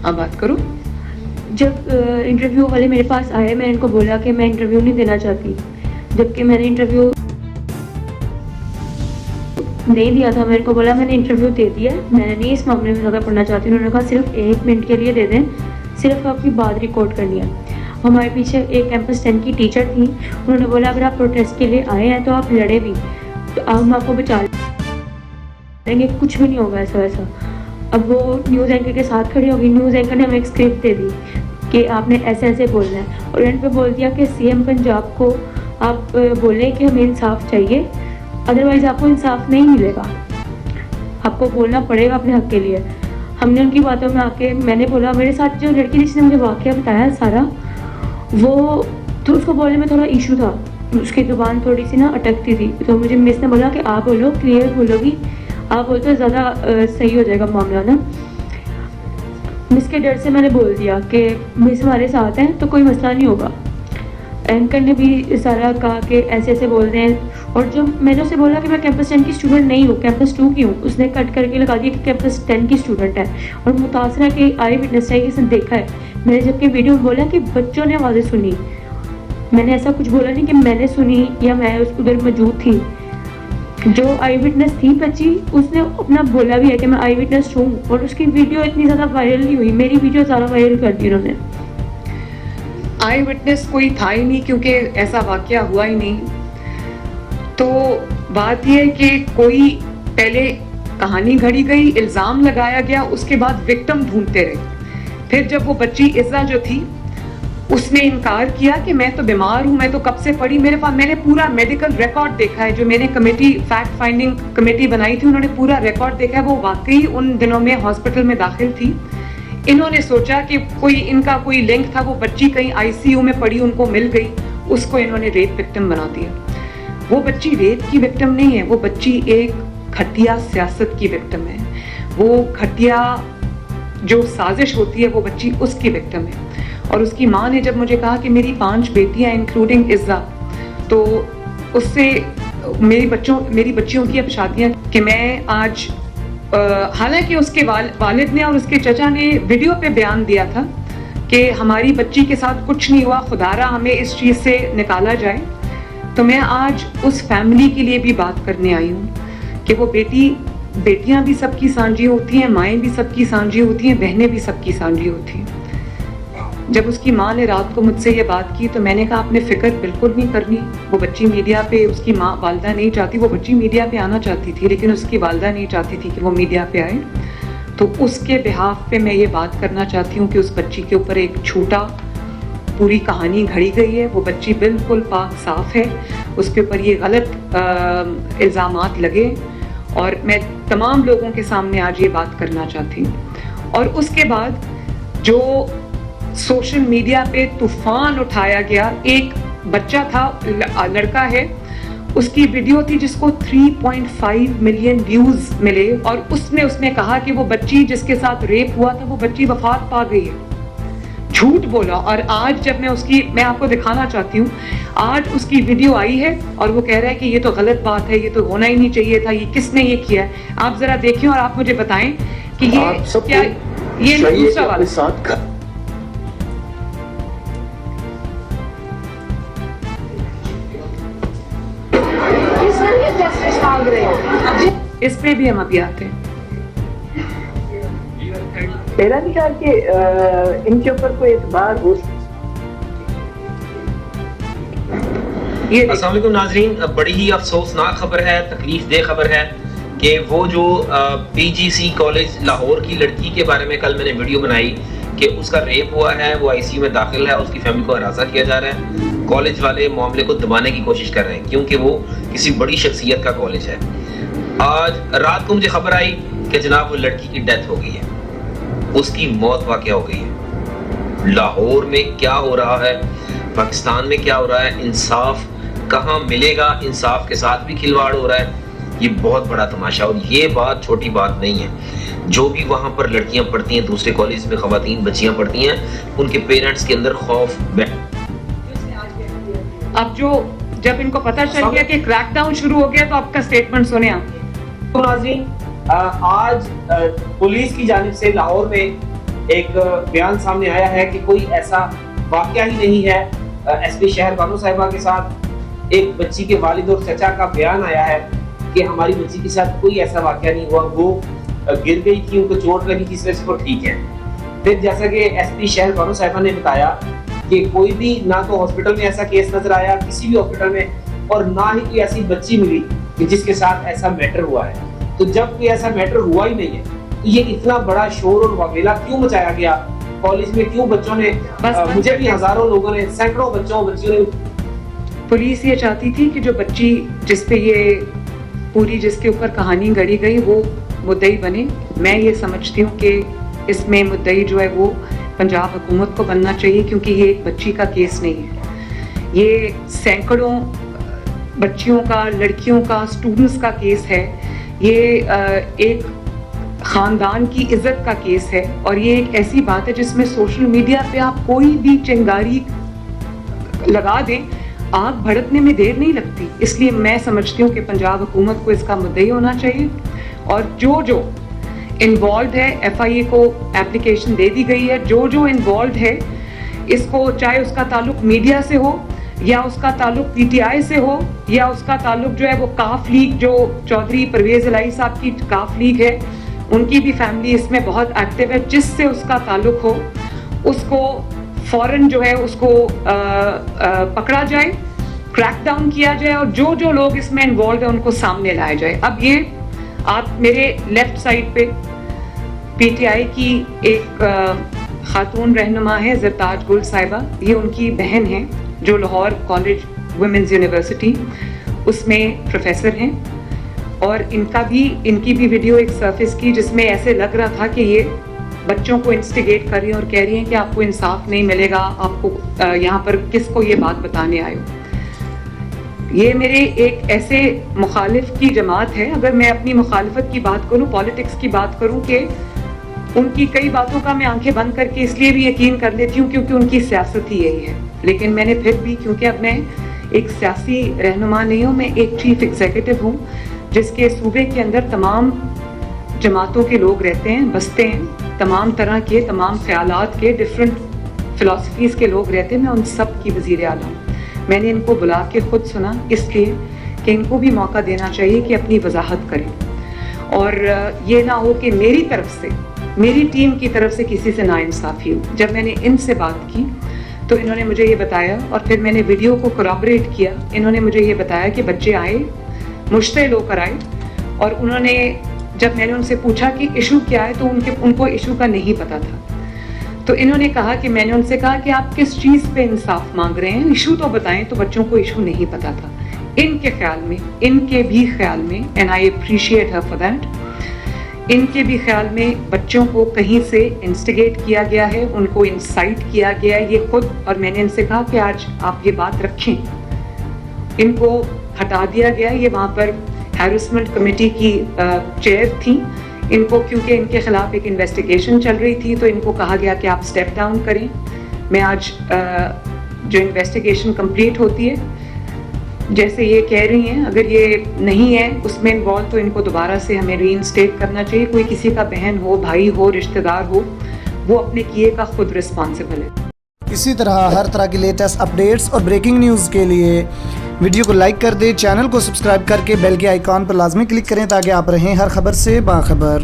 آپ بات کرو. جب انٹرویو والے میرے پاس آئے میں نے ان کو بولا کہ میں انٹرویو نہیں دینا چاہتی, جبکہ میں نے انٹرویو نہیں دیا تھا. میرے کو بولا میں نے انٹرویو دے دیا ہے, میں نہیں اس معاملے میں زیادہ پڑھنا چاہتی. انہوں نے کہا صرف 1 منٹ کے لیے دے دیں, صرف آپ کی بات ریکارڈ کرنی ہے. ہمارے پیچھے ایک کیمپس 10 کی ٹیچر تھیں, انہوں نے بولا اگر آپ پروٹیسٹ کے لیے آئے ہیں تو آپ لڑے بھی, تو ہم آپ کو بچا لیں گے, کچھ بھی نہیں ہوگا ایسا ویسا. اب وہ نیوز اینکر کے ساتھ کھڑی ہوگی, نیوز اینکر نے ہمیں ایک اسکرپٹ دے دی کہ آپ نے ایسے ایسے بولنا ہے, اور اینڈ پہ بول دیا کہ سی ایم پنجاب کو آپ بولیں کہ ہمیں انصاف چاہیے, ادروائز آپ کو انصاف نہیں ملے گا, آپ کو بولنا پڑے گا اپنے حق کے لیے. ہم نے ان کی باتوں میں آ کے, میں نے بولا میرے ساتھ جو لڑکی جس نے مجھے واقعہ بتایا سارا, وہ تو اس کو بولنے میں تھوڑا ایشو تھا, اس کی زبان تھوڑی سی نا اٹکتی تھی. تو مجھے مس نے بولا کہ آپ بولو, کلیئر بولو گی, آپ بولتے زیادہ صحیح ہو جائے گا معاملہ نا. مس کے ڈر سے میں نے بول دیا کہ مس ہمارے ساتھ ہیں تو کوئی مسئلہ نہیں ہوگا. اینکر نے بھی سارا کہا کہ ایسے ایسے بول رہے ہیں, اور جو میں نے اسے بولا کہ میں کیمپس 10 کی اسٹوڈنٹ نہیں ہوں, کیمپس 2 کی ہوں, اس نے کٹ کر کے لگا دیا کہ کیمپس 10 کی اسٹوڈنٹ ہے, اور متاثرہ کہ آئی وٹنس ہے, کسی نے دیکھا ہے. میں نے جب کہ ویڈیو میں بولا کہ بچوں نے آوازیں سنی, میں نے ایسا کچھ بولا نہیں کہ میں نے سنی یا میں ادھر موجود تھی. جو آئی وٹنس تھی بچی, اس نے اپنا بولا بھی ہے کہ میں آئی وٹنس ہوں, اور اس کی ویڈیو اتنی زیادہ وائرل نہیں ہوئی, میری ویڈیو زیادہ وائرل کر دی انہوں نے. آئی وٹنس کوئی تھا ہی نہیں کیونکہ ایسا واقعہ ہوا ہی نہیں. تو بات یہ ہے کہ کوئی پہلے کہانی گھڑی گئی, الزام لگایا گیا, اس کے بعد وکٹم ڈھونڈتے رہے. پھر جب وہ بچی عزا جو تھی اس نے انکار کیا کہ میں تو بیمار ہوں, میں تو کب سے پڑھی, میرے پاس میں نے پورا میڈیکل ریکارڈ دیکھا ہے, جو میں نے کمیٹی فیکٹ فائنڈنگ کمیٹی بنائی تھی انہوں نے پورا ریکارڈ دیکھا ہے. وہ واقعی ان دنوں میں ہاسپٹل میں داخل تھی. انہوں نے سوچا کہ کوئی ان کا کوئی لنک تھا, وہ بچی کہیں آئی سی یو میں پڑی, ان کو مل گئی, اس کو انہوں نے ریپ وکٹم بنا دیا. وہ بچی ریپ کی وکٹم نہیں ہے, وہ بچی ایک گھٹیا سیاست کی وکٹم ہے. وہ گھٹیا جو سازش ہوتی ہے وہ بچی اس کی وکٹم ہے. اور اس کی ماں نے جب مجھے کہا کہ میری 5 بیٹیاں انکلوڈنگ عزا, تو اس سے میری بچیوں کی اب شادیاں, کہ میں آج حالانکہ اس کے والد نے اور اس کے چچا نے ویڈیو پہ بیان دیا تھا کہ ہماری بچی کے ساتھ کچھ نہیں ہوا, خدا را ہمیں اس چیز سے نکالا جائے. تو میں آج اس فیملی کے لیے بھی بات کرنے آئی ہوں کہ وہ بیٹیاں بھی سب کی سانجھی ہوتی ہیں, مائیں بھی سب کی سانجھی ہوتی ہیں, بہنیں بھی سب کی سانجھی ہوتی ہیں. جب اس کی ماں نے رات کو مجھ سے یہ بات کی تو میں نے کہا آپ نے فکر بالکل نہیں کرنی. وہ بچی میڈیا پہ, اس کی ماں والدہ نہیں چاہتی, وہ بچی میڈیا پہ آنا چاہتی تھی لیکن اس کی والدہ نہیں چاہتی تھی کہ وہ میڈیا پہ آئے. تو اس کے بہاف پہ میں یہ بات کرنا چاہتی ہوں کہ اس بچی کے اوپر ایک جھوٹا پوری کہانی گھڑی گئی ہے. وہ بچی بالکل پاک صاف ہے, اس کے اوپر یہ غلط الزامات لگے, اور میں تمام لوگوں کے سامنے آج یہ بات کرنا چاہتی ہوں. اور اس کے بعد جو سوشل میڈیا پہ طوفان اٹھایا گیا, ایک بچہ تھا, لڑکا ہے, اس کی ویڈیو تھی جس کو 3.5 ملین ویوز ملے, اور اس نے کہا کہ وہ بچی جس کے ساتھ ریپ ہوا تھا وہ بچی وفات پا گئی ہے. جھوٹ بولا. اور آج جب میں آپ کو دکھانا چاہتی ہوں, آج اس کی ویڈیو آئی ہے اور وہ کہہ رہا ہے کہ یہ تو غلط بات ہے, یہ تو ہونا ہی نہیں چاہیے تھا, یہ کس نے یہ کیا ہے. آپ ذرا دیکھیں اور آپ مجھے بتائیں کہ یہ کیا, یہ دوسرا والا. اس پہ بھی ہم ابھی آتے ہیں. میرا بھی خیال کہ ان کے اوپر کوئی اعتبار ہو. السلام علیکم ناظرین, بڑی ہی افسوسناک خبر ہے, تکلیف دہ خبر ہے کہ وہ جو پی جی سی کالج لاہور کی لڑکی کے بارے میں کل میں نے ویڈیو بنائی کہ اس کا ریپ ہوا ہے, وہ آئی سی یو میں داخل ہے, اس کی فیملی کو ہراساں کیا جا رہا ہے. کالج والے معاملے کو دبانے کی کوشش کر رہے ہیں کیونکہ وہ کسی بڑی شخصیت کا کالج ہے. آج رات کو مجھے خبر آئی کہ جناب وہ لڑکی کی ڈیتھ ہو گئی ہے, اس کی موت واقع ہو گئی ہے. لاہور میں کیا ہو رہا ہے, پاکستان میں کیا ہو رہا ہے, انصاف کہاں ملے گا, انصاف کے ساتھ بھی کھلواڑ ہو رہا ہے. یہ بہت بڑا تماشا, اور یہ بات چھوٹی بات نہیں ہے. جو بھی وہاں پر لڑکیاں پڑھتی ہیں, دوسرے کالج میں خواتین بچیاں پڑھتی ہیں, ان کے پیرنٹس کے اندر خوف. اب جب ان کو پتہ چل گیا کہ کریک ڈاؤن شروع ہو گیا تو آپ کا سٹیٹمنٹ سنیں. آپ ناظرین, آج پولیس کی جانب سے لاہور میں ایک بیان سامنے آیا ہے کہ کوئی ایسا واقعہ ہی نہیں ہے. ایس پی شہر بانو صاحبہ کے ساتھ ایک بچی کے والد اور چچا کا بیان آیا ہے کہ ہماری بچی کے ساتھ کوئی ایسا واقعہ نہیں ہوا, وہ گر گئی تھی, ان کو چوٹ لگی تھی, اس وجہ سے وہ ٹھیک ہے. پھر جیسا کہ ایس پی شہر بانو صاحبہ نے بتایا کہ کوئی بھی نہ تو ہاسپٹل میں ایسا کیس نظر آیا کسی بھی ہاسپٹل میں, اور نہ ہی کوئی ایسی بچی ملی کہ جس کے ساتھ ایسا میٹر ہوا ہے. تو جب کوئی ایسا میٹر ہوا ہی نہیں ہے تو یہ اتنا بڑا شور اور وبیلا کیوں مچایا گیا کالج میں, کیوں بچوں نے, مجھے بھی ہزاروں لوگوں نے, سینکڑوں بچیوں نے. پولیس یہ چاہتی تھی کہ جو بچی جس پہ یہ پوری جس کے اوپر کہانی گڑھی گئی وہ مدعی بنے. میں یہ سمجھتی ہوں کہ اس میں مدعی جو ہے وہ پنجاب حکومت کو بننا چاہیے, کیونکہ یہ ایک بچی کا کیس نہیں ہے, یہ سینکڑوں بچیوں کا, لڑکیوں کا, اسٹوڈنٹس کا کیس ہے. یہ ایک خاندان کی عزت کا کیس ہے, اور یہ ایک ایسی بات ہے جس میں سوشل میڈیا پہ آپ کوئی بھی چنگاری لگا دیں, آگ بھڑکنے میں دیر نہیں لگتی. اس لیے میں سمجھتی ہوں کہ پنجاب حکومت کو اس کا مدعی ہونا چاہیے, اور جو انوالوڈ ہے, ایف آئی اے کو اپلیکیشن دے دی گئی ہے, جو انوالوڈ ہے اس کو, چاہے اس کا تعلق میڈیا سے ہو یا اس کا تعلق پی ٹی آئی سے ہو یا اس کا تعلق جو ہے وہ کاف لیگ, جو چودھری پرویز الہی صاحب کی کاف لیگ ہے, ان کی بھی فیملی اس میں بہت ایکٹیو ہے, جس سے اس کا تعلق ہو اس کو فوراً جو ہے اس کو پکڑا جائے, کریک ڈاؤن کیا جائے, اور جو لوگ اس میں انوالوڈ ہیں ان کو سامنے لایا جائے. اب یہ آپ میرے لیفٹ سائڈ پہ پی ٹی آئی کی ایک خاتون رہنما ہے زرتاج گل صاحبہ, یہ ان کی بہن ہیں جو لاہور کالج ویمنز یونیورسٹی اس میں پروفیسر ہیں, اور ان کی بھی ویڈیو ایک سرفیس کی جس میں ایسے لگ رہا تھا کہ یہ بچوں کو انسٹیگیٹ کر رہی ہیں اور کہہ رہی ہیں کہ آپ کو انصاف نہیں ملے گا, آپ کو یہاں پر کس کو یہ بات بتانے آئے ہو. یہ میرے ایک ایسے مخالف کی جماعت ہے, اگر میں اپنی مخالفت کی بات کروں, پالیٹکس کی بات کروں, کہ ان کی کئی باتوں کا میں آنکھیں بند کر کے اس لیے بھی یقین کر لیتی ہوں کیونکہ ان کی سیاست ہی یہی ہے. لیکن میں نے پھر بھی, کیونکہ اب میں ایک سیاسی رہنما نہیں ہوں, میں ایک چیف ایگزیکٹو ہوں جس کے صوبے کے اندر تمام جماعتوں کے لوگ رہتے ہیں, بستے ہیں, تمام طرح کے, تمام خیالات کے, ڈفرینٹ فلاسفیز کے لوگ رہتے ہیں. میں ان سب کی وزیر اعلیٰ ہوں. میں نے ان کو بلا کے خود سنا اس لیے کہ ان کو بھی موقع دینا چاہیے کہ اپنی وضاحت کریں, اور یہ نہ ہو کہ میری طرف سے, میری ٹیم کی طرف سے کسی سے ناانصافی ہو. جب میں نے ان سے بات کی تو انہوں نے مجھے یہ بتایا, اور پھر میں نے ویڈیو کو کورابریٹ کیا, انہوں نے مجھے یہ بتایا کہ بچے آئے, مشتعل ہو کر آئے, اور انہوں نے, جب میں نے ان سے پوچھا کہ ایشو کیا ہے تو ان کو ایشو کا نہیں پتا تھا. تو انہوں نے کہا کہ میں نے ان سے کہا کہ آپ کس چیز پہ انصاف مانگ رہے ہیں, ایشو تو بتائیں. تو بچوں کو ایشو نہیں پتا تھا. ان کے خیال میں, ان کے بھی خیال میں, and I appreciate her for that, ان کے بھی خیال میں بچوں کو کہیں سے انسٹیگیٹ کیا گیا ہے, ان کو انسائٹ کیا گیا ہے, یہ خود. اور میں نے ان سے کہا کہ آج آپ یہ بات رکھیں, ان کو ہٹا دیا گیا. یہ وہاں پر ہیرسمنٹ کمیٹی کی چیئر تھیں, ان کو کیونکہ ان کے خلاف ایک انویسٹیگیشن چل رہی تھی تو ان کو کہا گیا کہ آپ اسٹیپ ڈاؤن کریں. میں آج جو انویسٹیگیشن کمپلیٹ ہوتی ہے, جیسے یہ کہہ رہی ہیں, اگر یہ نہیں ہے اس میں انوالو تو ان کو دوبارہ سے ہمیں ری انسٹیٹ کرنا چاہیے. کوئی کسی کا بہن ہو, بھائی ہو, رشتہ دار ہو, وہ اپنے کیے کا خود رسپانسبل ہے. اسی طرح ہر طرح کی لیٹسٹ اپڈیٹس اور بریکنگ نیوز کے لیے ویڈیو کو لائک کر دیں, چینل کو سبسکرائب کر کے بیل کے آئیکن پر لازمی کلک کریں تاکہ آپ رہیں ہر خبر سے باخبر.